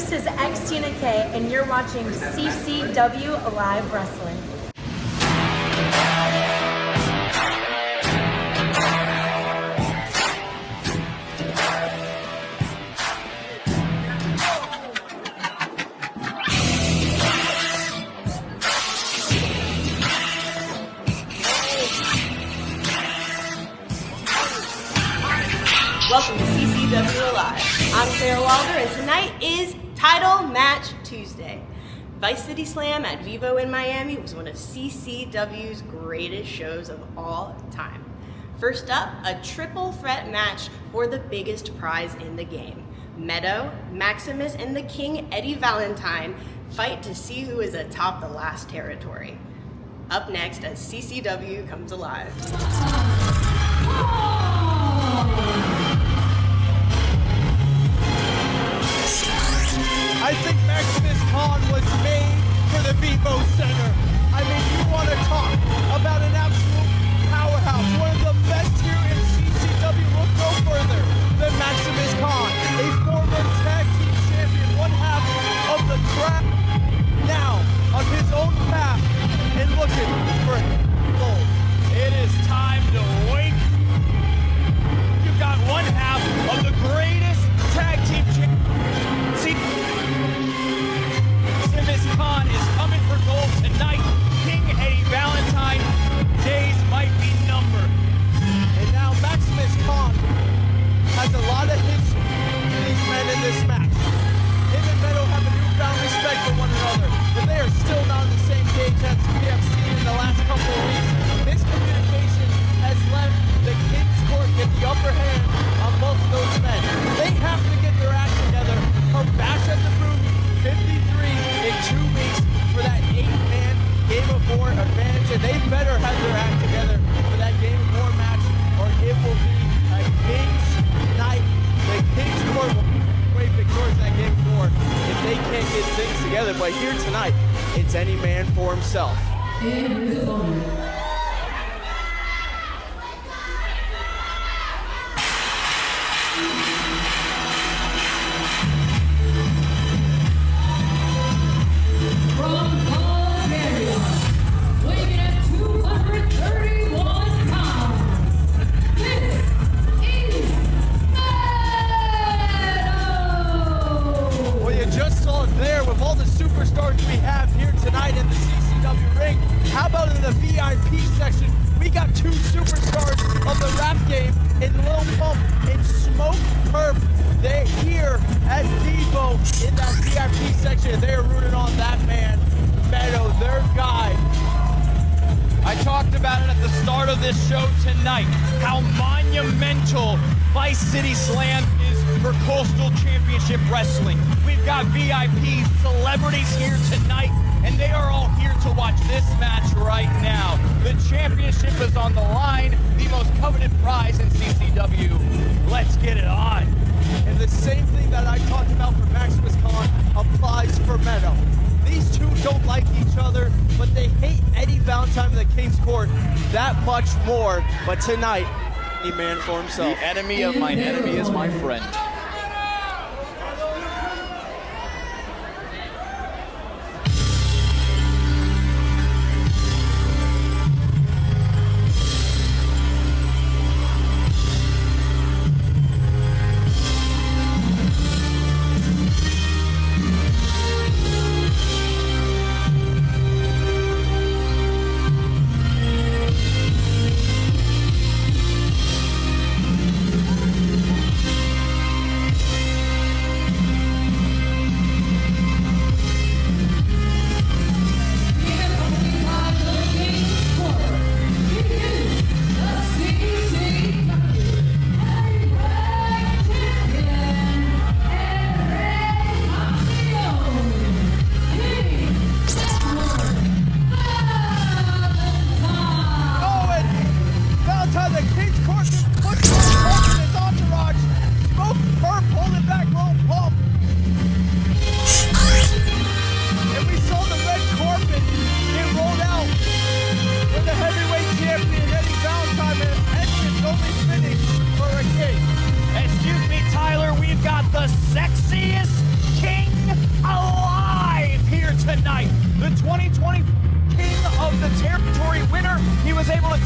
this is Tina K, and you're watching CCW Alive Wrestling. Welcome to CCW Alive. I'm Sarah Wilder, and tonight is Title Match Tuesday. Vice City Slam at Vivo in Miami was one of CCW's greatest shows of all time. First up, a triple threat match for the biggest prize in the game. Meto, Maximus, and the King Eddie Valentine fight to see who is atop the last territory. Up next as CCW comes alive. I think Maximus was made for the Vivo Center. I mean, you want to talk about an absolute powerhouse, one of the best here in CCW. Look no further than Maximus, a former tag team champion, one half of the crowd, now on his own path and looking for gold. It is time to wake. You've got one half of the greatest tag team champions. Khan is coming for gold tonight. King Eddie Valentine, days might be numbered. And now Maximus Khan has a lot of hits for these men in this match. Him and Meto have a newfound respect for one another, but they are still not on the same page as we have seen in the last couple of weeks. Miscommunication has left the King's Court get the upper hand on both of those men. They have to get their act together, come back at the booth 53 in 2 weeks for that 8-man Game of War advantage, and they better have their act together for that Game of War match, or it will be a King's night. The King's Court will be victorious in that Game of War if they can't get things together. But here tonight, it's any man for himself. With all the superstars we have here tonight in the CCW ring, how about in the VIP section? We got 2 superstars of the rap game in Lil Pump and Smoke Perp. They're here at Vivo in that VIP section. They're rooting on that man, Meto, their guy. I talked about it at the start of this show tonight, how monumental Vice City Slam is for Coastal Championship Wrestling. We've got VIP celebrities here tonight, and they are all here to watch this match right now. The championship is on the line, the most coveted prize in CCW. Let's get it on. And the same thing that I talked about for Maximus Khan applies for Meto. These two don't like each other, but they hate Eddie Valentine in the King's Court that much more. But tonight, a man for himself. The enemy of my enemy is my friend.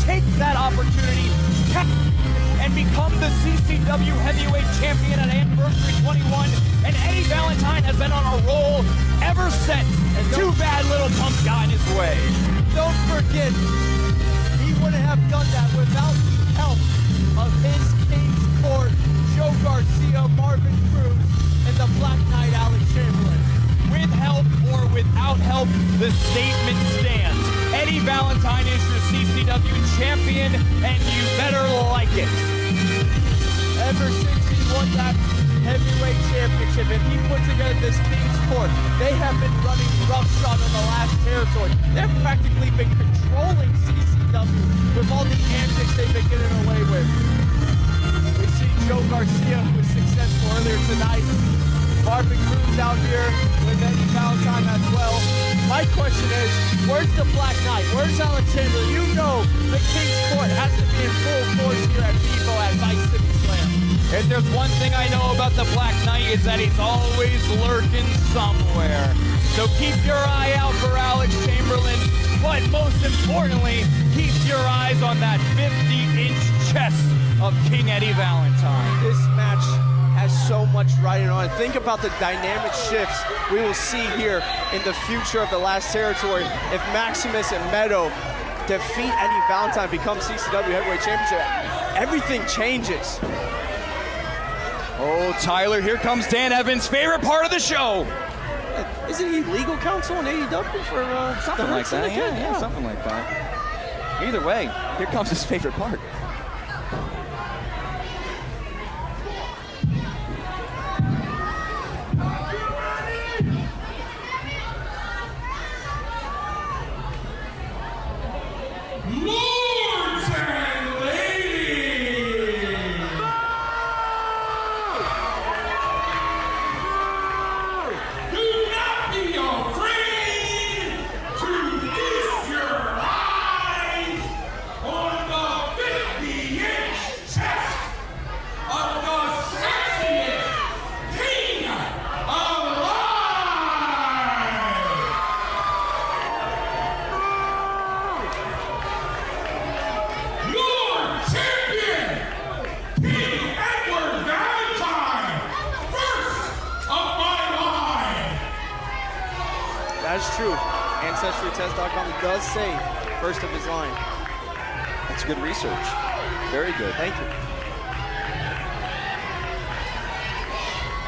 take that opportunity and become the CCW Heavyweight Champion at Anniversary 21. And Eddie Valentine has been on a roll ever since. And too bad little punk got in his way. Don't forget, he wouldn't have done that without the help of his King's Court, Joe Garcia, Marvin Cruz, and the Black Knight, Alex Chamberlain. With help or without help, the statement stands. Eddie Valentine is your CCW champion, and you better like it. Ever since he won that heavyweight championship and he put together this King's Court, they have been running roughshod on the last territory. They've practically been controlling CCW with all the antics they've been getting away with. We see Joe Garcia, who was successful earlier tonight. Marvin Cruz out here with Eddie Valentine as well. My question is, where's the Black Knight? Where's Alex Chamberlain? You know the King's Court has to be in full force here at Vivo at Vice City Slam. If there's one thing I know about the Black Knight, is that he's always lurking somewhere. So keep your eye out for Alex Chamberlain, but most importantly, keep your eyes on that 50-inch chest of King Eddie Valentine. This match has so much riding on it. Think about the dynamic shifts we will see here in the future of the last territory. If Maximus and Meto defeat Eddie Valentine, become CCW Heavyweight Championship, everything changes. Oh, Tyler, here comes Dan Evans' favorite part of the show. Isn't he legal counsel in AEW for Something like that, yeah, something like that. Either way, here comes his favorite part. That's true. AncestryTest.com does say first of his line. That's good research. Very good. Thank you.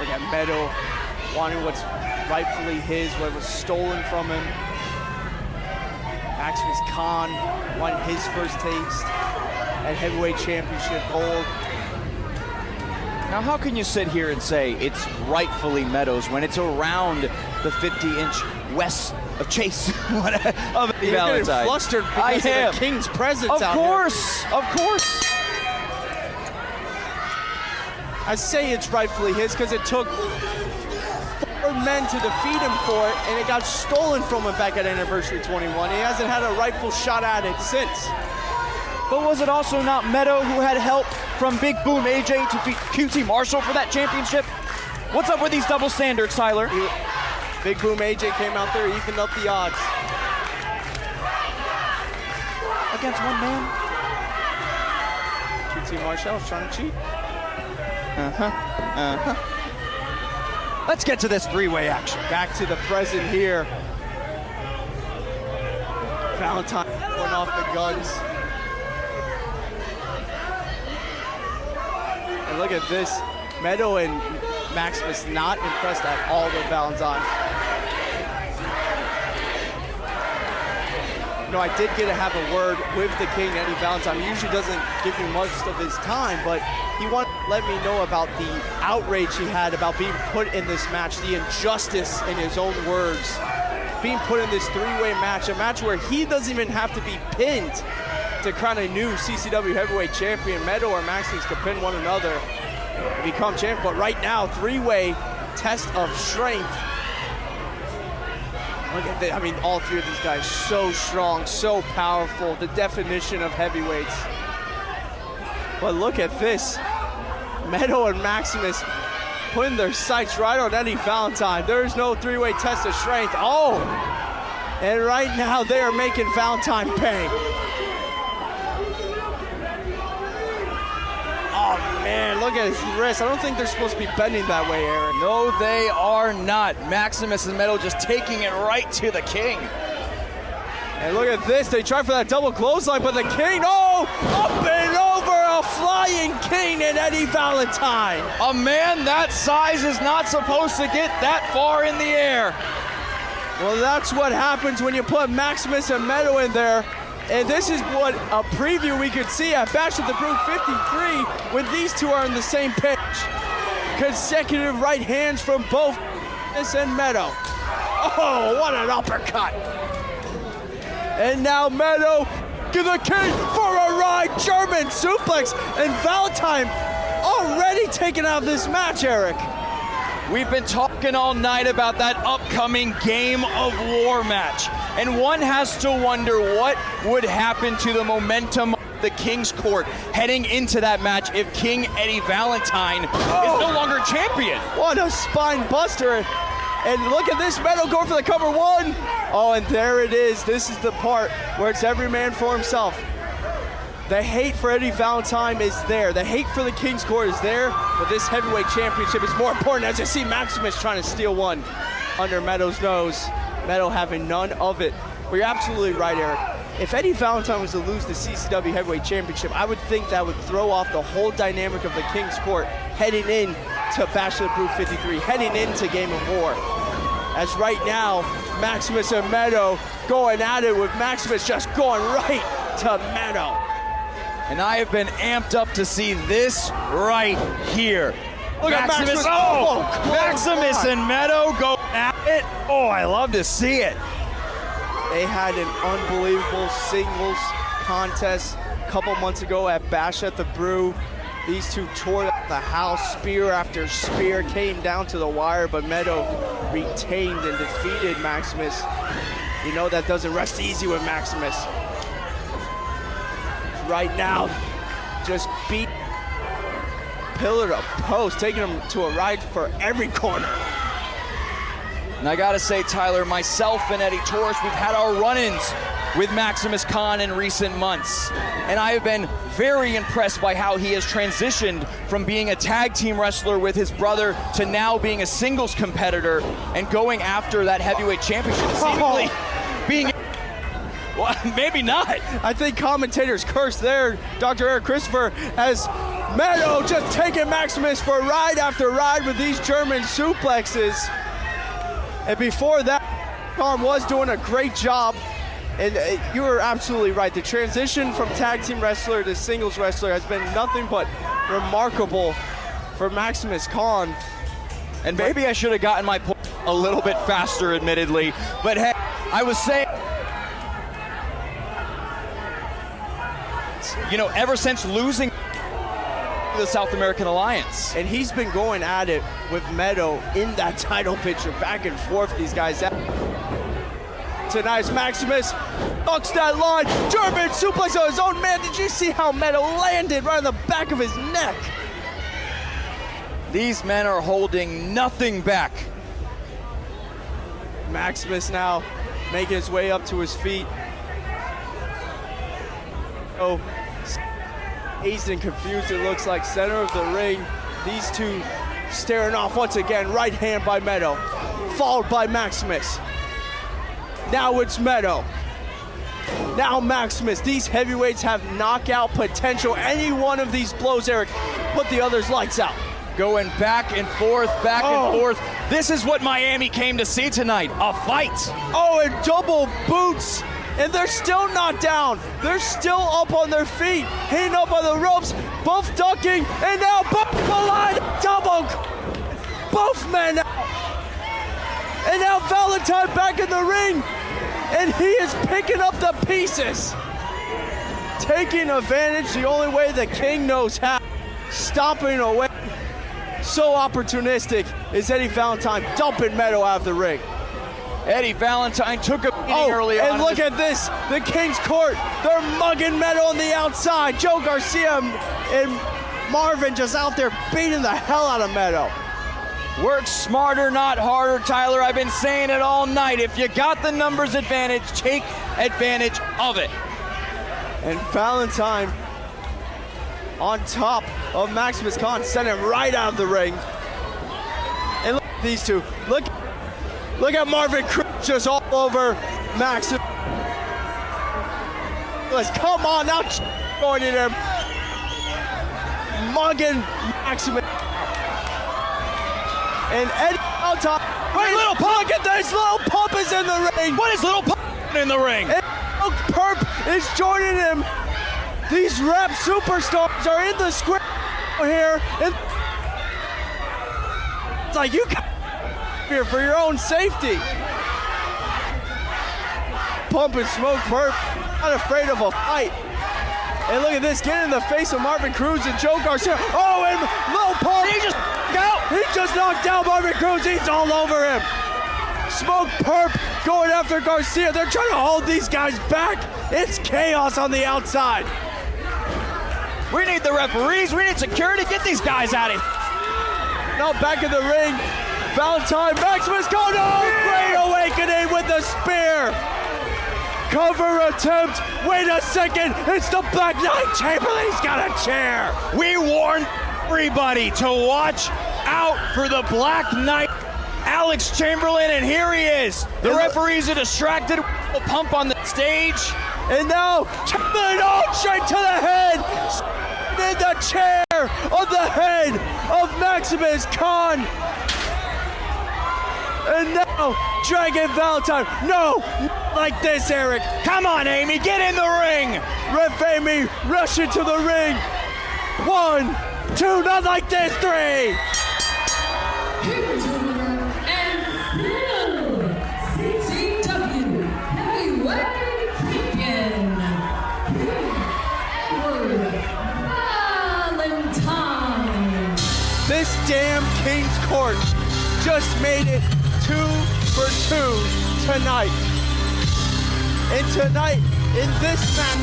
Look at Meto wanting what's rightfully his, what was stolen from him. Maximus Khan won his first taste at Heavyweight Championship gold. Now, how can you sit here and say it's rightfully Meto's when it's around the 50-inch west of Chase of Eddie You're Valentine? getting flustered because of the King's presence out here. Of course. I say it's rightfully his because it took 4 men to defeat him for it, and it got stolen from him back at Anniversary 21. He hasn't had a rightful shot at it since. But was it also not Meto who had help from Big Boom AJ to beat QT Marshall for that championship? What's up with these double standards, Tyler? Big Boom AJ came out there, evened up the odds. Against one man? QT Marshall was trying to cheat. Let's get to this three-way action. Back to the present here. Valentine going off the guns. And look at this. Meto and Maximus not impressed at all with Valentine. You know, I did get to have a word with the King, Eddie Valentine. He usually doesn't give me much of his time, but he wanted to let me know about the outrage he had about being put in this match, the injustice, in his own words, being put in this three-way match, a match where he doesn't even have to be pinned to crown a new CCW Heavyweight Champion. Meto or Maximus could pin one another and become champion, but right now, three-way test of strength. Look at that. I mean, all three of these guys so strong, so powerful, the definition of heavyweights. But look at this. Meto and Maximus putting their sights right on Eddie Valentine. There is no three-way test of strength. Oh! And right now they are making Valentine pay. man, look at his wrist. I don't think they're supposed to be bending that way, Eric. No, they are not. Maximus and Meto just taking it right to the king. And look at this, they tried for that double clothesline, but the king, oh, up and over, a flying king in Eddie Valentine. A man that size is not supposed to get that far in the air. Well, that's what happens when you put Maximus and Meto in there. And this is what a preview we could see at Bash at the Brew 53 when these two are on the same pitch. Consecutive right hands from both Maximus and Meto. Oh, what an uppercut. And now Meto to the king for a ride, German suplex, and Valentine already taken out of this match, Eric. We've been talking all night about that upcoming Game of War match, and one has to wonder what would happen to the momentum of the King's Court heading into that match if King Eddie Valentine is no longer champion. What a spine buster. And look at this, Meto going for the cover one. Oh, and there it is. This is the part where it's every man for himself. The hate for Eddie Valentine is there. The hate for the King's Court is there, but this heavyweight championship is more important as you see Maximus trying to steal one under Meto's nose. Meto having none of it. But you're absolutely right, Eric. If Eddie Valentine was to lose the CCW Heavyweight Championship, I would think that would throw off the whole dynamic of the King's Court heading in to Bash of the Brew 53, heading into Game of War. As right now, Maximus and Meto going at it with Maximus just going right to Meto. And I have been amped up to see this right here. Look at Maximus. Maximus and Meto go at it. Oh, I love to see it. They had an unbelievable singles contest a couple months ago at Bash at the Brew. These two tore up the house, spear after spear, came down to the wire, but Meto retained and defeated Maximus. You know that doesn't rest easy with Maximus. Right now, just beat pillar to post, taking him to a ride for every corner. And I gotta say, Tyler, myself and Eddie Torres, we've had our run-ins with Maximus Khan in recent months. And I have been very impressed by how he has transitioned from being a tag team wrestler with his brother to now being a singles competitor and going after that heavyweight championship, seemingly being... Well, maybe not. I think commentators cursed there, Dr. Eric Christopher, as Meto just taking Maximus for ride after ride with these German suplexes. And before that, Khan was doing a great job. And you were absolutely right. The transition from tag team wrestler to singles wrestler has been nothing but remarkable for Maximus Khan. And maybe I should have gotten my point a little bit faster, admittedly. But hey, I was saying, you know, ever since losing the South American Alliance. And he's been going at it with Meto in that title picture, back and forth, these guys. Tonight's Maximus knocks that line, German suplex on his own man. Did you see how Meto landed right on the back of his neck? These men are holding nothing back. Maximus now making his way up to his feet. Oh, dazed and confused, it looks like, center of the ring. These two staring off once again. Right hand by Meto, followed by Maximus. Now it's Meto. Now Maximus. These heavyweights have knockout potential. Any one of these blows, Eric, put the other's lights out. Going back and forth, back and forth. This is what Miami came to see tonight, a fight. Oh, and double boots. And they're still not down. They're still up on their feet, hanging up on the ropes, both ducking, and now both collide, double. Both men out. And now Valentine back in the ring, and he is picking up the pieces. Taking advantage the only way the King knows how. Stomping away. So opportunistic is Eddie Valentine, dumping Meto out of the ring. Eddie Valentine took a beating early on. And look at this, the King's Court. They're mugging Meto on the outside. Joe Garcia and Marvin just out there beating the hell out of Meto. Work smarter, not harder, Tyler. I've been saying it all night. If you got the numbers advantage, take advantage of it. And Valentine on top of Maximus Khan, sent him right out of the ring. And look at these two. Look at Marvin Cruz just all over Maximus. Come on, now going at him. Mugging Maximus. And Eddie Valentine. Wait, Little Pump! Look at this, Little Pump is in the ring. What is Little Pump in the ring? And Perp is joining him. These rap superstars are in the square here. And it's like, you come here for your own safety. Pump and Smoke Perp, not afraid of a fight. And look at this, get in the face of Marvin Cruz and Joe Garcia. Oh, and Lil Pump. He just knocked out Marvin Cruz. He's all over him. Smoke Perp going after Garcia. They're trying to hold these guys back. It's chaos on the outside. We need the referees. We need security. Get these guys out of here. Now back in the ring. Valentine, Maximus Khan. Oh, great awakening with the spear. Cover attempt. Wait a second. It's the Black Knight. Chamberlain's got a chair. We warned everybody to watch out for the Black Knight, Alex Chamberlain, and here he is. The referees are distracted. Pump on the stage. And now, Chamberlain, oh, straight to the head. In the chair on the head of Maximus Khan. And now, Dragon Valentine. No, not like this, Eric. Come on, Amy, get in the ring. Ref Amy, rush into the ring. 1, 2, not like this, 3. Here's your winner and new CCW Heavyweight Champion, Edward Valentine. This damn King's Court just made it 2 for 2 tonight. And tonight, in this match,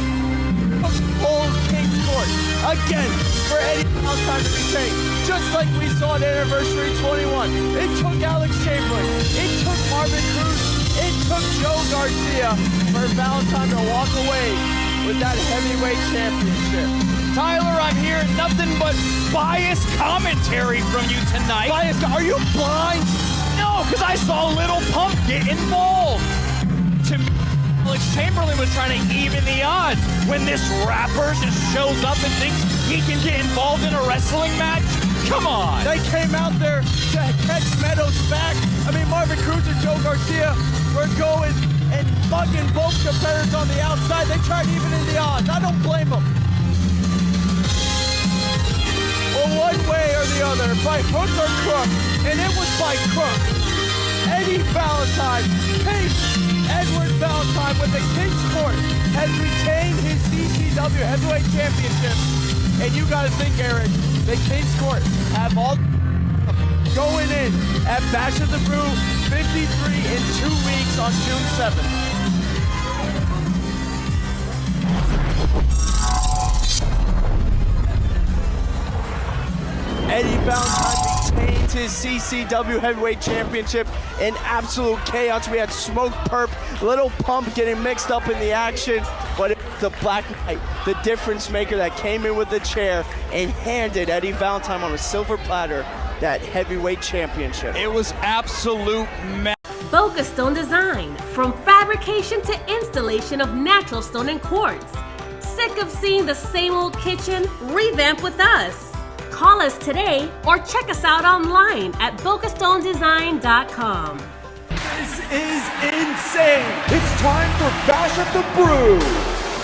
holds King's Court again for Eddie Valentine to retain. Just like we saw at Anniversary 21. It took Alex Chamberlain. It took Marvin Cruz. It took Joe Garcia for Valentine to walk away with that heavyweight championship. Tyler, I'm hearing nothing but biased commentary from you tonight. Biased? Are you blind? No, because I saw Little Pump get involved. To me, Alex Chamberlain was trying to even the odds. When this rapper just shows up and thinks he can get involved in a wrestling match, come on. They came out there to catch Meto's back. I mean, Marvin Cruz and Joe Garcia were going and bugging both competitors on the outside. They tried evening the odds. I don't blame them. Well, one way or the other, by hook or crook, and it was by crook. Eddie Valentine, Edward Valentine with the King's Court has retained his CCW Heavyweight Championship. And you gotta think, Eric, the King's Court have all going in at Bash of the Brew 53 in 2 weeks on June 7th. Eddie Valentine retains his CCW Heavyweight Championship in absolute chaos. We had Smoke Perp, Little Pump getting mixed up in the action, but it was the Black Knight, the difference maker that came in with the chair and handed Eddie Valentine on a silver platter that heavyweight championship. It was absolute Boca Stone Design, from fabrication to installation of natural stone and quartz. Sick of seeing the same old kitchen? Revamp with us. Call us today or check us out online at bocastonedesign.com. This is insane. It's time for Bash at the Brew.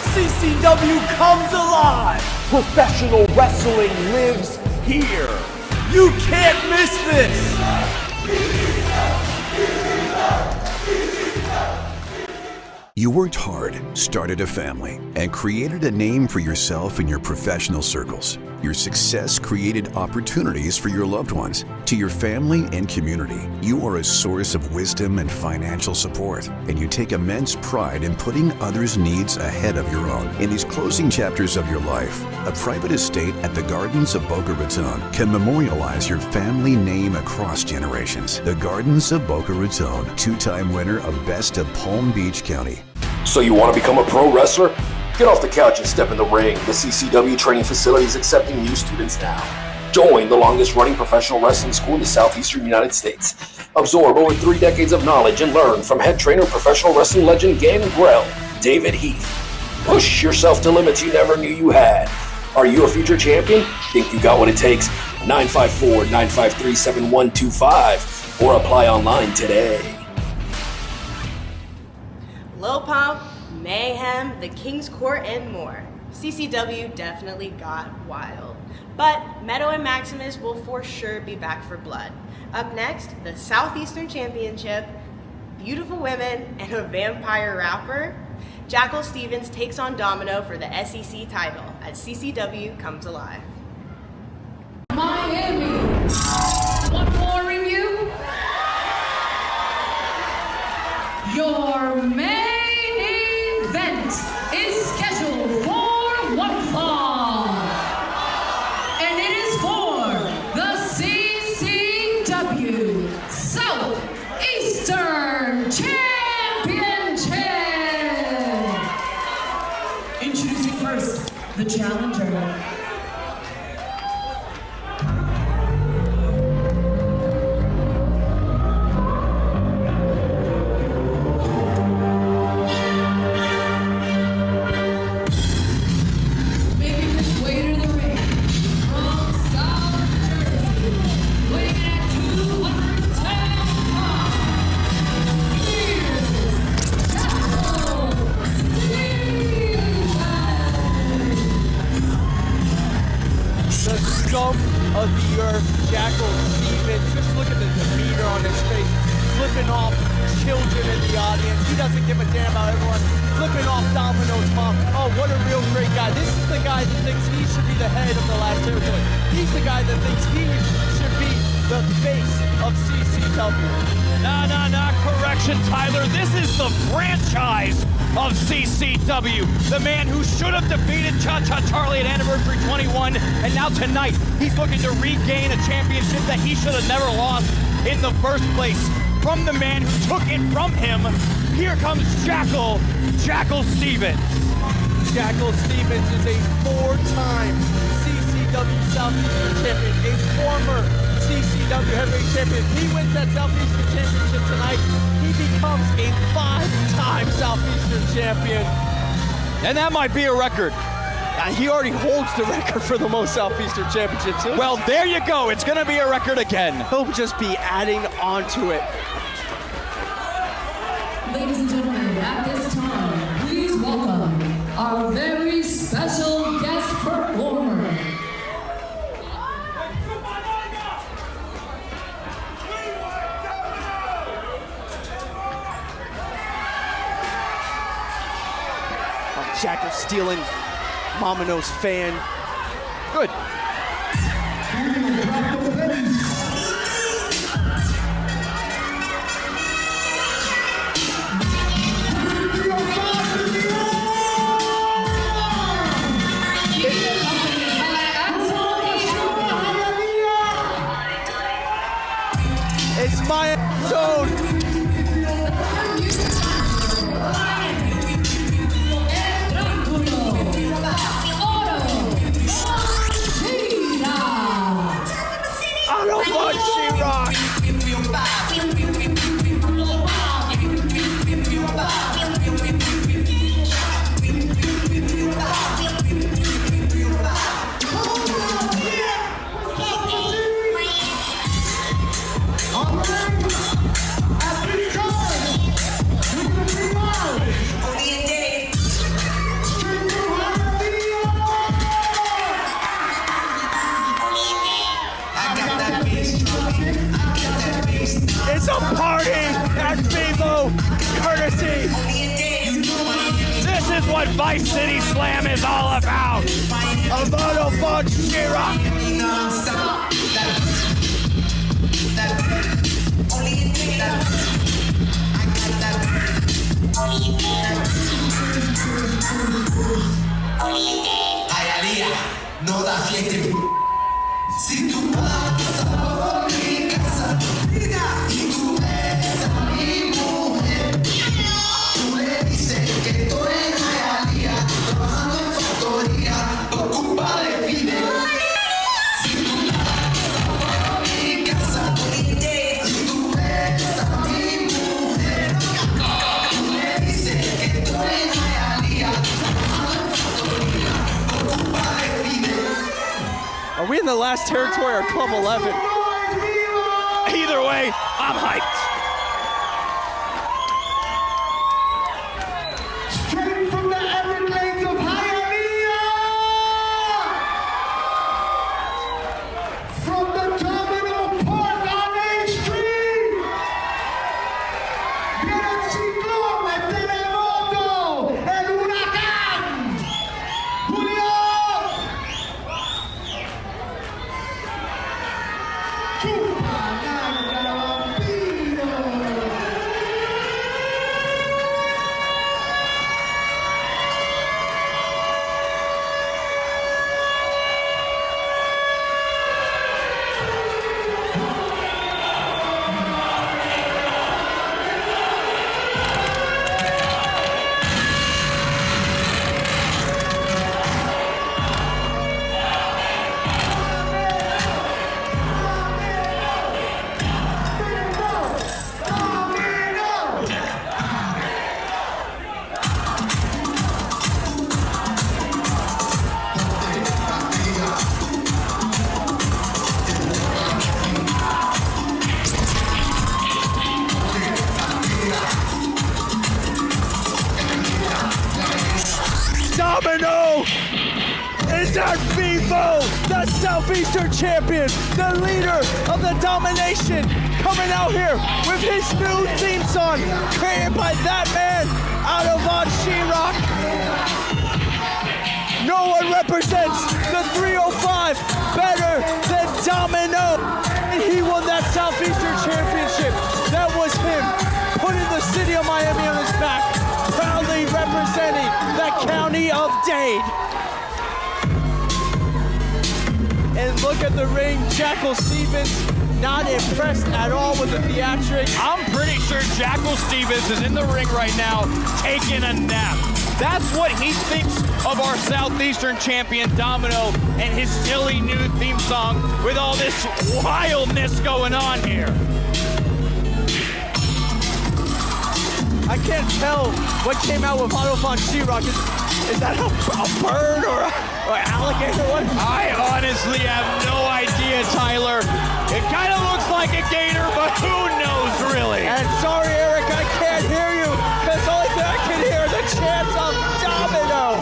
CCW comes alive. Professional wrestling lives here. You can't miss this. You worked hard, started a family, and created a name for yourself in your professional circles. Your success created opportunities for your loved ones. To your family and community, you are a source of wisdom and financial support, and you take immense pride in putting others' needs ahead of your own. In these closing chapters of your life, a private estate at the Gardens of Boca Raton can memorialize your family name across generations. The Gardens of Boca Raton, two-time winner of Best of Palm Beach County. So you want to become a pro wrestler? Get off the couch and step in the ring. The CCW Training Facility is accepting new students now. Join the longest-running professional wrestling school in the Southeastern United States. Absorb over 3 decades of knowledge and learn from head trainer professional wrestling legend Gangrel, David Heath. Push yourself to limits you never knew you had. Are you a future champion? Think you got what it takes? 954-953-7125 or apply online today. Low Pump, Mayhem, the King's Court, and more. CCW definitely got wild. But Meto and Maximus will for sure be back for blood. Up next, the Southeastern Championship, beautiful women, and a vampire rapper. Jackal Stevens takes on Domino for the SEC title as CCW comes alive. Miami. One more review. Your main event is scheduled for one fall. And it is for the CCW Southeastern Championship. Introducing first, the challenger. Scum of the earth, Jackal Stevens. Just look at the demeanor on his face, flipping off children in the audience. He doesn't give a damn about everyone. Flipping off Domino's mom. Oh, what a real great guy. This is the guy that thinks he should be the head of the last territory. He's the guy that thinks he should be the face of CCW. Nah, correction, Tyler. This is the franchise of CCW. The man who should have defeated Cha-Cha Charlie at Anniversary 21, and now tonight, he's looking to regain a championship that he should have never lost in the first place. From the man who took it from him, here comes Jackal Stevens. Jackal Stevens is a 4-time CCW Southeastern champion, a former CCW heavyweight champion. If he wins that Southeastern championship tonight, he becomes a 5-time Southeastern champion. And that might be a record. He already holds the record for the most Southeastern championships. Well, there you go. It's going to be a record again. He'll just be adding on to it. Ladies and gentlemen, at this time, please welcome our very special guest performer. Jackal stealing Domino's fan. Good. It's my zone. It's a party at Vivo courtesy. This is what Vice City Slam is all about. A photo for Chirac. No da fiesta. Si tu pasas por mi casa y tú ves a mi mujer, tú le dices que estoy en Hialeah. the last territory or Club 11? Either way, I'm hyped. Straight from the Everglades of Hialeah, from the Domino Park on Main Street, viene el ciclón, el terremoto, el huracán, Julio. Domino is our Vivo, the Southeastern champion, the leader of the domination, coming out here with his new theme song, created by that man out of She-Rock. No one represents the 305 better than Domino. And he won that Southeastern championship. That was him putting the city of Miami on his back, proudly representing the county of Dade. And look at the ring, Jackal Stevens, not impressed at all with the theatrics. I'm pretty sure Jackal Stevens is in the ring right now taking a nap. That's what he thinks of our Southeastern champion Domino and his silly new theme song with all this wildness going on here. I can't tell what came out with Auto Von She-Rock. Is that a bird or an alligator? What? I honestly have no idea, Tyler. It kind of looks like a gator, but who knows, really? And sorry, Eric, I can't hear you, because the only thing I can hear is the chants of Domino.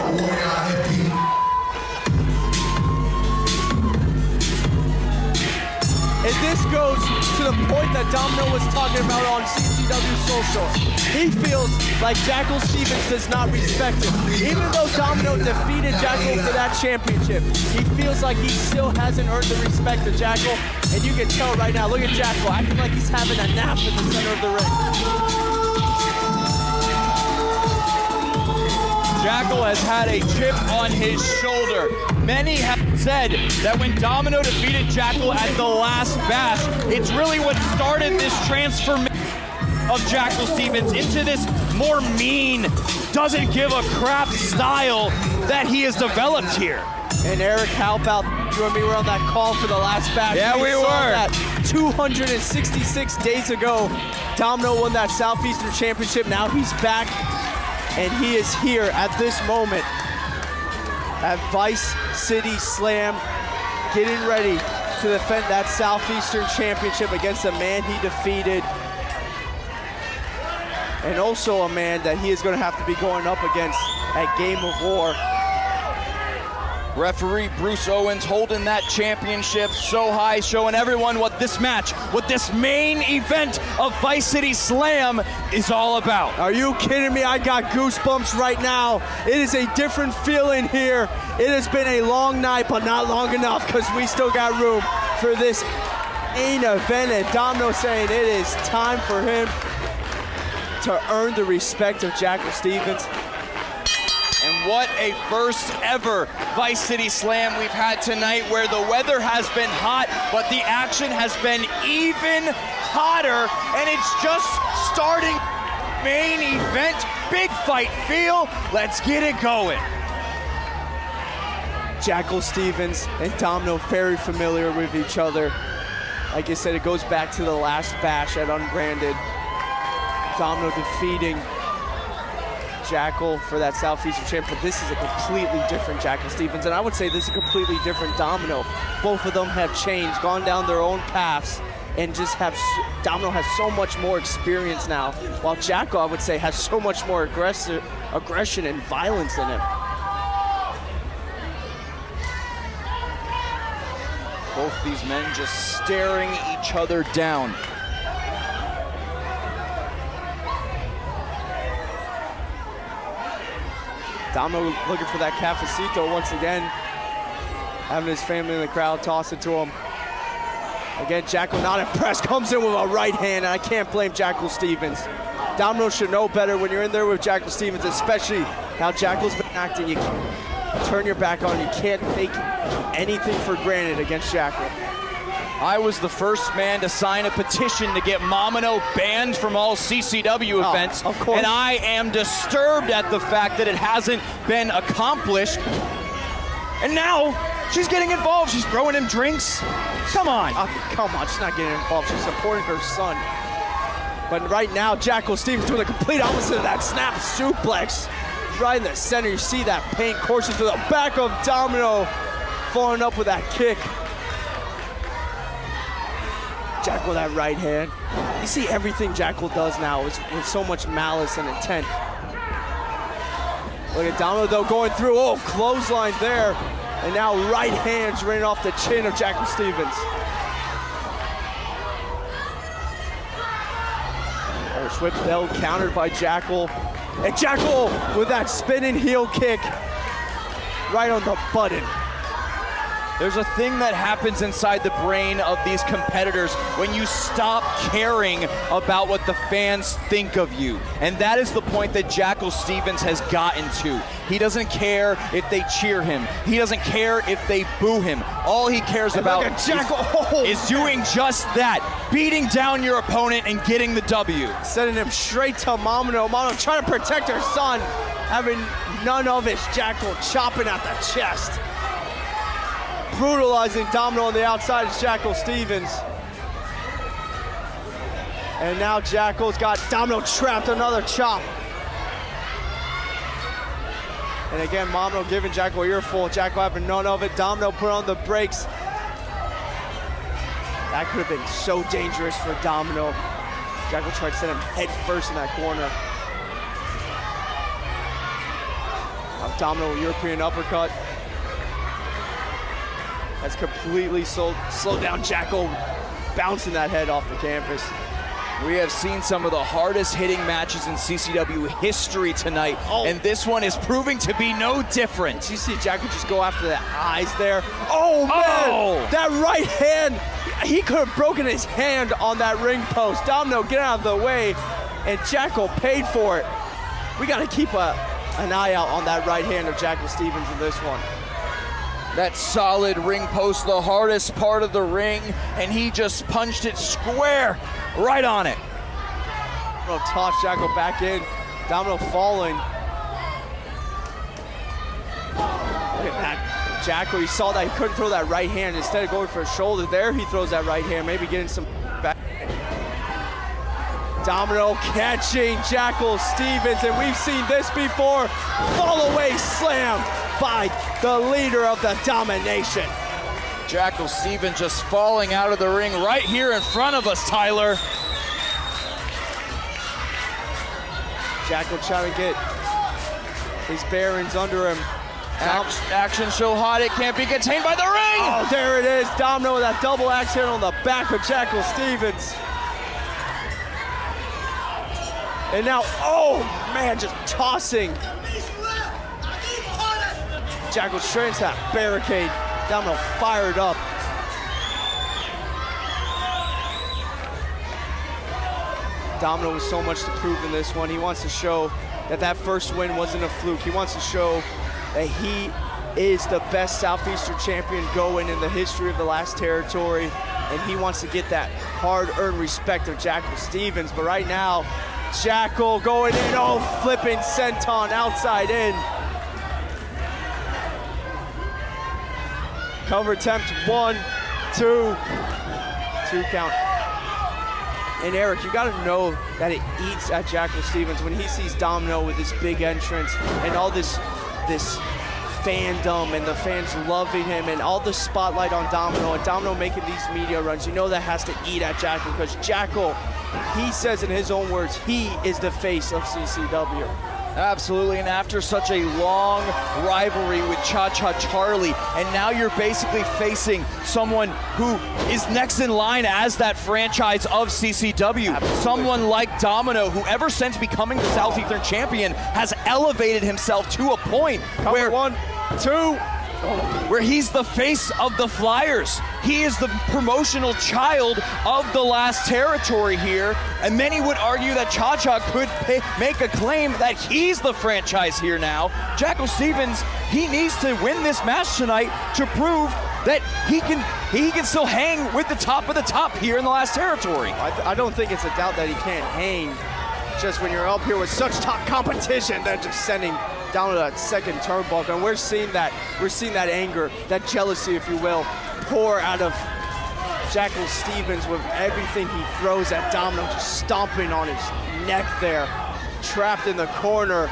And this goes to the point that Domino was talking about on CCW Social. He feels like Jackal Stevens does not respect him. Even though Domino defeated Jackal for that championship, he feels like he still hasn't earned the respect of Jackal. And you can tell right now, look at Jackal acting like he's having a nap in the center of the ring. Jackal has had a chip on his shoulder. Many have said that when Domino defeated Jackal at the last bash, it's really what started this transformation of Jackal Stevens into this more mean, doesn't give a crap style that he has developed here. And Eric, how about you and me were on that call for the last bash? Yeah, we were. That 266 days ago, Domino won that Southeastern championship. Now he's back. And he is here at this moment at Vice City Slam, getting ready to defend that Southeastern championship against a man he defeated, and also a man that he is going to have to be going up against at Game of War. Referee Bruce Owens holding that championship so high, showing everyone what this match, what this main event of Vice City Slam is all about. Are you kidding me? I got goosebumps right now. It is a different feeling here. It has been a long night, but not long enough, because we still got room for this main event. And Domino saying it is time for him to earn the respect of Jackal Stevens. And what a first ever Vice City Slam we've had tonight, where the weather has been hot, but the action has been even hotter, and it's just starting. Main event, big fight feel. Let's get it going. Jackal Stevens and Domino very familiar with each other. Like I said, it goes back to the last bash at Unbranded. Domino defeating Jackal for that Southeastern champ, but this is a completely different Jackal Stevens, and I would say this is a completely completely different Domino. Both of them have changed, gone down their own paths, and just Domino has so much more experience now, while Jackal, I would say, has so much more aggression and violence in him. Both these men just staring each other down. Domino looking for that cafecito once again, having his family in the crowd toss it to him. Again, Jackal not impressed, comes in with a right hand, and I can't blame Jackal Stevens. Domino should know better when you're in there with Jackal Stevens, especially how Jackal's been acting. You can't turn your back on him. You can't take anything for granted against Jackal. I was the first man to sign a petition to get Domino banned from all CCW events. Of course. And I am disturbed at the fact that it hasn't been accomplished. And now she's getting involved. She's throwing him drinks. Come on. Come on, she's not getting involved. She's supporting her son. But right now, Jackal Stevens doing the complete opposite of that snap suplex. Right in the center, you see that paint coursing through the back of Domino, following up with that kick. Jackal, that right hand. You see everything Jackal does now is with so much malice and intent. Look at Domino though going through, oh, clothesline there. And now right hands raining off the chin of Jackal Stevens. Irish whip though, countered by Jackal. And Jackal with that spinning heel kick right on the button. There's a thing that happens inside the brain of these competitors when you stop caring about what the fans think of you. And that is the point that Jackal Stevens has gotten to. He doesn't care if they cheer him. He doesn't care if they boo him. All he cares about is doing just that. Beating down your opponent and getting the W. Sending him straight to Domino. Domino trying to protect her son, having none of it. Jackal chopping at the chest. Brutalizing Domino on the outside is Jackal Stevens. And now Jackal's got Domino trapped, another chop. And again, Domino giving Jackal an earful. Jackal having none of it. Domino put on the brakes. That could have been so dangerous for Domino. Jackal tried to send him head first in that corner. Now Domino, European uppercut. That's completely slowed down Jackal, bouncing that head off the canvas. We have seen some of the hardest hitting matches in CCW history tonight, and this one is proving to be no different. Did you see Jackal just go after the eyes there? Oh man, that right hand, he could have broken his hand on that ring post. Domino, get out of the way, and Jackal paid for it. We got to keep an eye out on that right hand of Jackal Stevens in this one. That solid ring post, the hardest part of the ring, and he just punched it square right on it. Domino tossed Jackal back in. Domino falling. Look at that. Jackal, you saw that he couldn't throw that right hand. Instead of going for a shoulder there, he throws that right hand, maybe getting some back. Domino catching Jackal Stevens, and we've seen this before. Fall away slam by the leader of the domination. Jackal Stevens just falling out of the ring right here in front of us, Tyler. Jackal trying to get his bearings under him. Action so hot it can't be contained by the ring. Oh, there it is. Domino with that double axe hit on the back of Jackal Stevens. And now, oh man, just tossing Jackal straight into that barricade. Domino fired up. Domino with so much to prove in this one. He wants to show that that first win wasn't a fluke. He wants to show that he is the best Southeastern champion going in the history of the last territory. And he wants to get that hard-earned respect of Jackal Stevens. But right now, Jackal going in, oh, flipping senton outside in. Cover attempt, 1, 2 count. And Eric, you gotta know that it eats at Jackal Stevens when he sees Domino with this big entrance and all this fandom and the fans loving him and all the spotlight on Domino and Domino making these media runs, you know that has to eat at Jackal, because Jackal, he says in his own words, he is the face of CCW. Absolutely, and after such a long rivalry with Cha-Cha Charlie, and now you're basically facing someone who is next in line as that franchise of CCW. Absolutely. Someone like Domino, who ever since becoming the Southeastern champion has elevated himself to a point where where he's the face of the Flyers. He is the promotional child of the last territory here, and many would argue that Cha-Cha could make a claim that he's the franchise here now. Jackal Stevens, he needs to win this match tonight to prove that he can still hang with the top of the top here in the last territory. I don't think it's a doubt that he can't hang. Just when you're up here with such top competition, they're just sending down to that second turnbuckle, and we're seeing that anger, that jealousy, if you will, pour out of Jackal Stevens with everything he throws at Domino, just stomping on his neck there, trapped in the corner.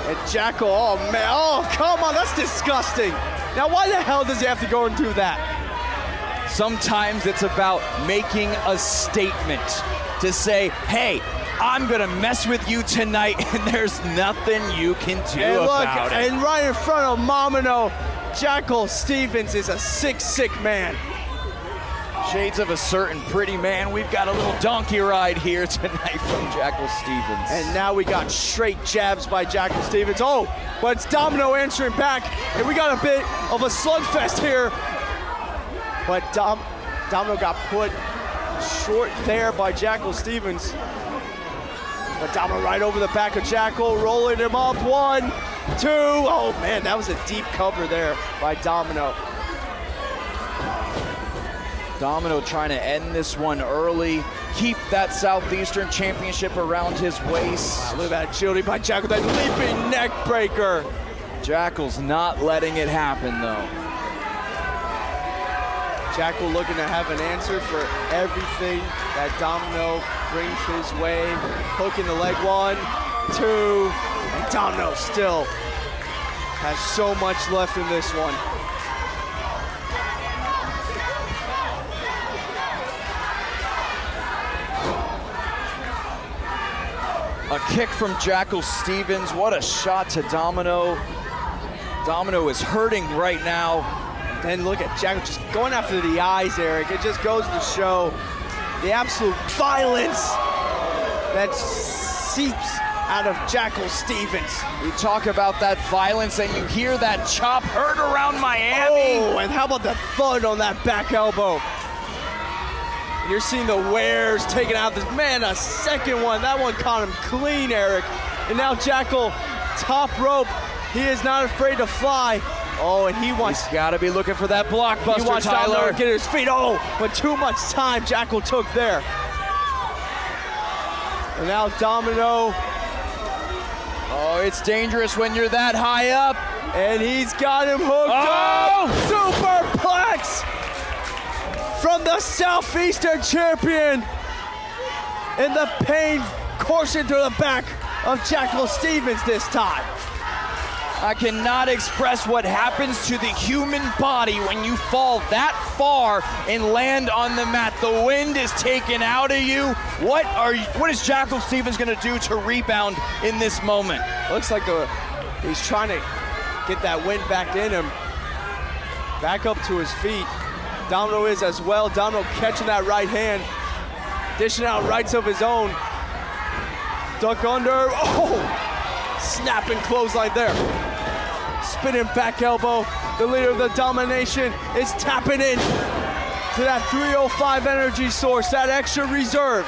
And Jackal, oh man, oh come on, that's disgusting. Now why the hell does he have to go and do that? Sometimes it's about making a statement to say, hey, I'm gonna mess with you tonight, and there's nothing you can do about it. And right in front of Domino, Jackal Stevens is a sick man. Shades of a certain pretty man. We've got a little donkey ride here tonight from Jackal Stevens. And now we got straight jabs by Jackal Stevens. Oh, but it's Domino answering back, and we got a bit of a slugfest here. But Domino got put short there by Jackal Stevens. But Domino right over the back of Jackal, rolling him up. 1, 2. Oh man, that was a deep cover there by Domino. Domino trying to end this one early, keep that Southeastern championship around his waist. Wow, look at that agility by Jackal, that leaping neck breaker. Jackal's not letting it happen though. Jackal looking to have an answer for everything that Domino brings his way. Hooking the leg, 1, 2, and Domino still has so much left in this one. A kick from Jackal Stevens, what a shot to Domino. Domino is hurting right now. And look at Jackal just going after the eyes, Eric. It just goes to show the absolute violence that seeps out of Jackal Stevens. We talk about that violence and you hear that chop heard around Miami. Oh, and how about the thud on that back elbow? You're seeing the wears taking out this man, a second one. That one caught him clean, Eric. And now Jackal, top rope. He is not afraid to fly. Oh, and he's got to be looking for that blockbuster, he wants Tyler. To get his feet. Oh, but too much time Jackal took there. And now Domino. Oh, it's dangerous when you're that high up. And he's got him hooked up. Superplex from the Southeastern champion. And the pain coursing through the back of Jackal Stevens this time. I cannot express what happens to the human body when you fall that far and land on the mat. The wind is taken out of you. What is Jackal Stevens going to do to rebound in this moment? Looks like he's trying to get that wind back in him. Back up to his feet. Domino is as well. Domino catching that right hand, dishing out rights of his own. Duck under. Oh! Snapping clothesline there. Spinning back elbow. The leader of the domination is tapping in to that 305 energy source, that extra reserve.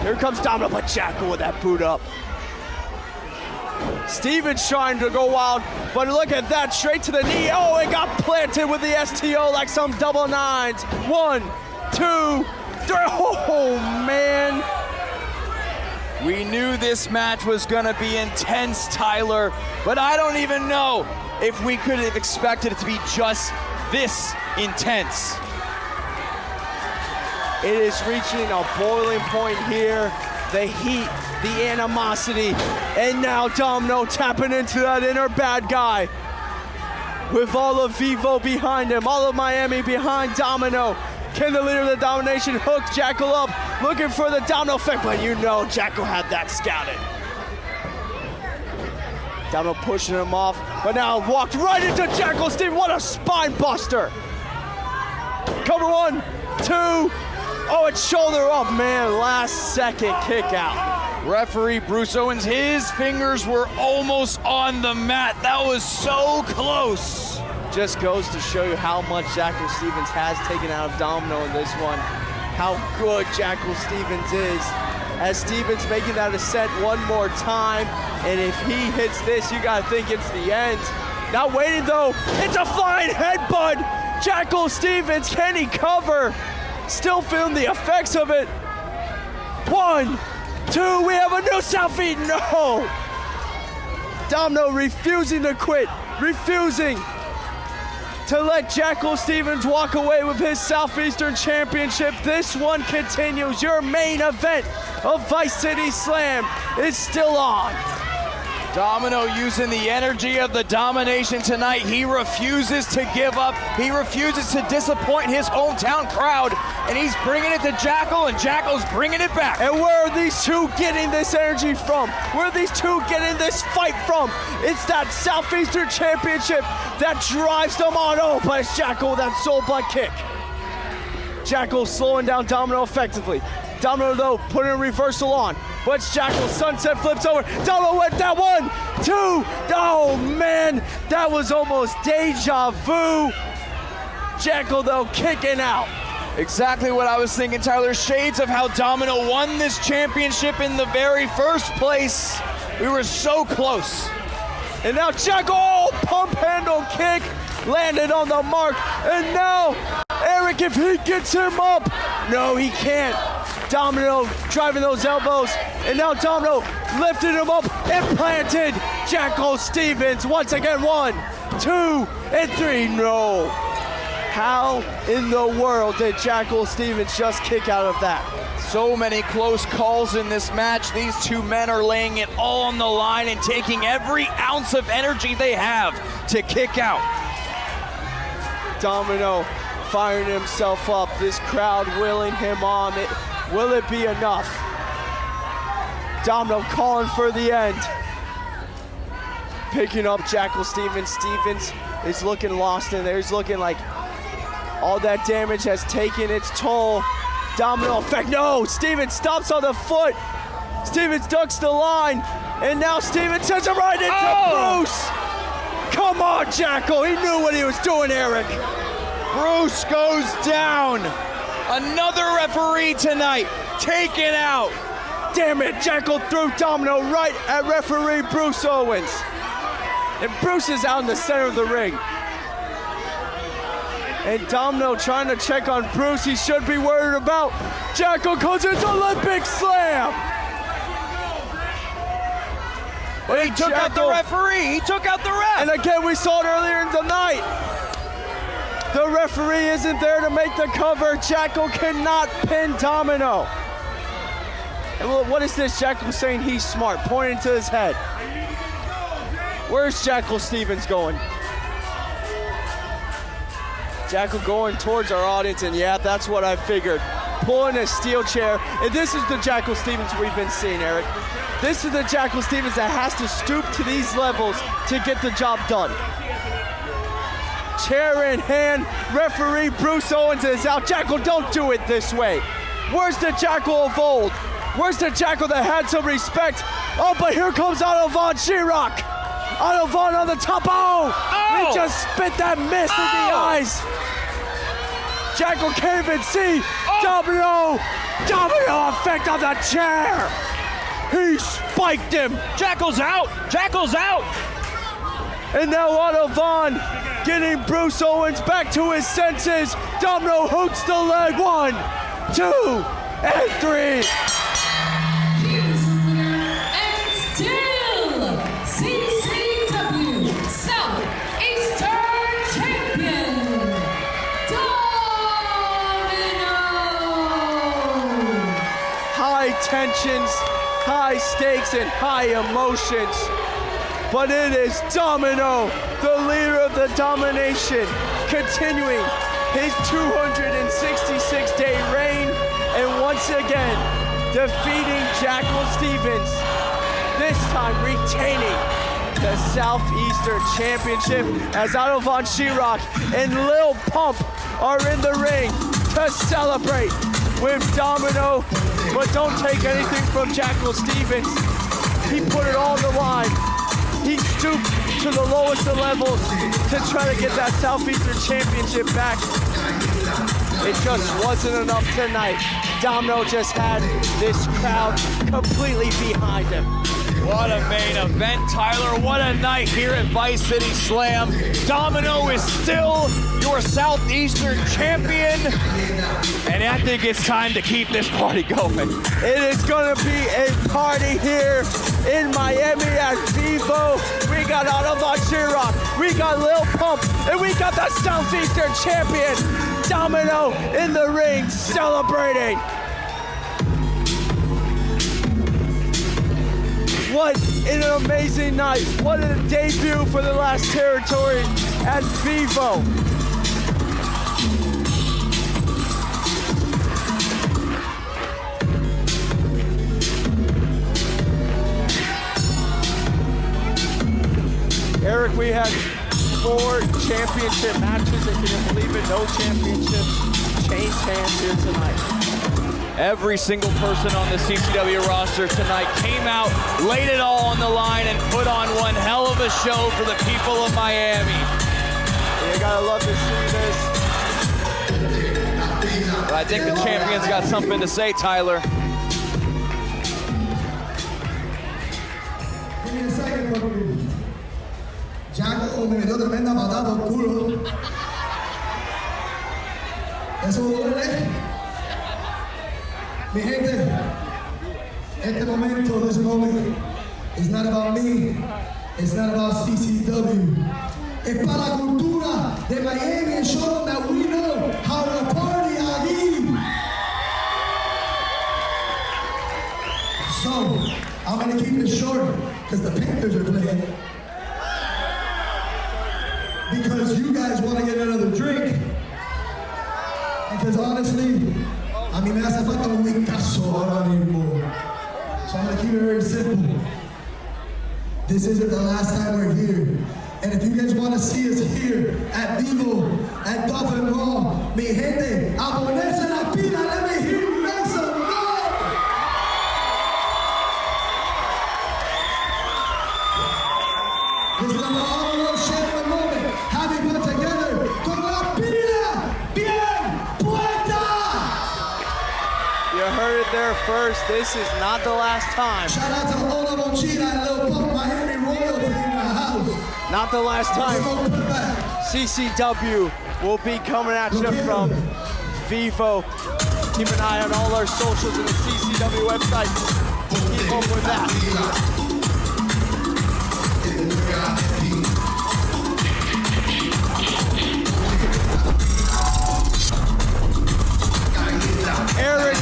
Here comes Domino, but Jackal with that boot up. Stevens trying to go wild, but look at that, straight to the knee. Oh, it got planted with the STO like some double nines. 1, 2, 3. Oh, man. We knew this match was going to be intense, Tyler, but I don't even know if we could have expected it to be just this intense. It is reaching a boiling point here. the heat, the animosity, and now Domino tapping into that inner bad guy. With all of Vivo behind him, all of Miami behind Domino. Can the leader of the domination hook Jackal up, looking for the domino effect, but you know Jackal had that scouted. Domino pushing him off, but now walked right into Jackal. Steve, what a spine buster. Cover 1, 2, oh, it's shoulder up, man, last second kick out. Referee Bruce Owens, his fingers were almost on the mat. That was so close. Just goes to show you how much Jackal Stevens has taken out of Domino in this one. How good Jackal Stevens is. As Stevens making that ascent one more time. And if he hits this, you gotta think it's the end. Not waiting though, it's a flying headbutt. Jackal Stevens, can he cover? Still feeling the effects of it. 1, 2, we have a new South feed, no! Domino refusing to quit, refusing to let Jackal Stevens walk away with his Southeastern Championship. This one continues. Your main event of Vice City Slam is still on. Domino using the energy of the domination tonight. He refuses to give up. He refuses to disappoint his hometown crowd. And he's bringing it to Jackal, and Jackal's bringing it back. And where are these two getting this energy from? Where are these two getting this fight from? It's that Southeastern Championship that drives them on. Oh, but it's Jackal with that soul blood kick. Jackal slowing down Domino effectively. Domino, though, putting a reversal on. But it's Jackal, sunset flips over. Domino went that 1, 2. Oh, man, that was almost deja vu. Jackal, though, kicking out. Exactly what I was thinking, Tyler. Shades of how Domino won this championship in the very first place. We were so close. And now Jackal, oh, pump handle kick, landed on the mark. And now, Eric, if he gets him up, no, he can't. Domino driving those elbows, and now Domino lifted him up and planted Jackal Stevens once again. 1, 2, and 3. No. How in the world did Jackal Stevens just kick out of that? So many close calls in this match. These two men are laying it all on the line and taking every ounce of energy they have to kick out. Domino firing himself up. This crowd willing him on. Will it be enough? Domino calling for the end. Picking up Jackal Stevens. Stevens is looking lost in there. He's looking like all that damage has taken its toll. Domino effect, no! Stevens stops on the foot. Stevens ducks the line. And now Stevens sends him right into Bruce. Come on, Jackal. He knew what he was doing, Eric. Bruce goes down. Another referee tonight taken out. Damn it, Jackal threw Domino right at referee Bruce Owens. And Bruce is out in the center of the ring. And Domino trying to check on Bruce. He should be worried about. Jackal goes into Olympic Slam. But he took out the referee. He took out the ref. And again, we saw it earlier in the night. The referee isn't there to make the cover. Jackal cannot pin Domino. And what is this? Jackal saying he's smart, pointing to his head. Where's Jackal Stevens going? Jackal going towards our audience, and yeah, that's what I figured. Pulling a steel chair, and this is the Jackal Stevens we've been seeing, Eric. This is the Jackal Stevens that has to stoop to these levels to get the job done. Chair in hand, referee Bruce Owens is out. Jackal, don't do it this way. Where's the Jackal of old? Where's the Jackal that had some respect? Oh, but here comes Otto Von Schirach. Otto Von on the top. Oh! He just spit that mist in the eyes. Jackal can't even see. Domino effect on the chair. He spiked him. Jackal's out. Jackal's out. And now Otto Von getting Bruce Owens back to his senses. Domino hooks the leg. 1, 2, and 3. And still CCW Southeastern Champion, Domino. High high tensions, high stakes, and high emotions. But it is Domino, the leader of the domination, continuing his 266-day reign, and once again, defeating Jackal Stevens, this time retaining the Southeastern Championship as Otto Von Sheerock and Lil Pump are in the ring to celebrate with Domino. But don't take anything from Jackal Stevens. He put it all on the line. He stooped to the lowest of levels to try to get that Southeastern Championship back. It just wasn't enough tonight. Domino just had this crowd completely behind him. What a main event, Tyler. What a night here at Vice City Slam. Domino is still your Southeastern champion. And I think it's time to keep this party going. It is gonna be a party here in Miami at Vivo. We got Otto Von Sheerock, we got Lil Pump, and we got the Southeastern champion, Domino, in the ring celebrating. What an amazing night. What a debut for the last territory at Vivo. Eric, we had 4 championship matches, and can you believe it? No championships changed hands here tonight. Every single person on the CCW roster tonight came out, laid it all on the line, and put on one hell of a show for the people of Miami. You gotta love to see this. But I think the champion's got something to say, Tyler. Give me a second, papi. Jackal me dio tremenda patada por culo. Eso duele. Mi gente, este momento, this moment, is not about me. It's not about CCW. Es para la cultura de Miami and show them that we know how to party aquí. So, I'm gonna keep it short because the Panthers are playing. Because you guys want to get another drink. Because honestly, a mí me hace falta un whiscazo ahora mismo. So I'm gonna keep it very simple. This isn't the last time we're here. And if you guys want to see us here at Vivo, at Duff and Raw, mi gente, a ponerse la pila, let me hear you make some noise. This is our all sharing moment, having put together con la pila bien puesta. You heard it there first. This is not the last time. Shout out to Ola Mochila and Lil Pump, Miami royalty in the house. Not the last time. CCW will be coming at you from Vivo. Keep an eye on all our socials and the CCW website. Keep up with that. Eric,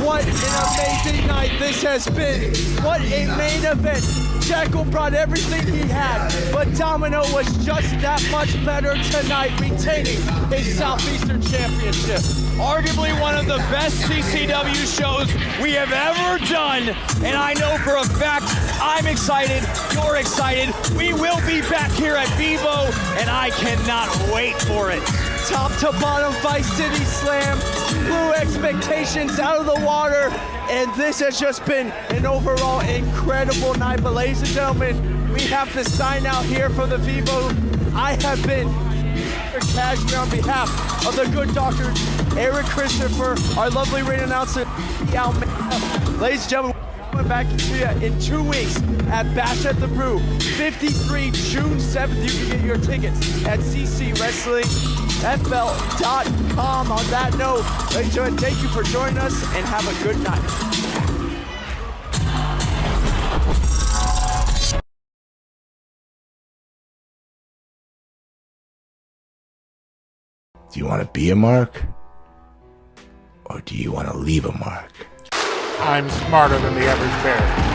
what an amazing night this has been. What a main event. Jackal brought everything he had, but Domino was just that much better tonight, retaining his Southeastern Championship. Arguably one of the best CCW shows we have ever done, and I know for a fact I'm excited, you're excited. We will be back here at Vivo, and I cannot wait for it. Top to bottom, Vice City Slam, blew expectations out of the water, and this has just been an overall incredible night. But ladies and gentlemen, we have to sign out here from the Vivo. I have been Cashmere on behalf of the good doctor, Eric Christopher, our lovely ring announcer, ladies and gentlemen, we're coming back to you in 2 weeks at Bash at the Brew, 53 June 7th. You can get your tickets at ccwrestlingfl.com. On that note, ladies and gentlemen, thank you for joining us and have a good night. Do you want to be a mark? Or do you want to leave a mark? I'm smarter than the average bear.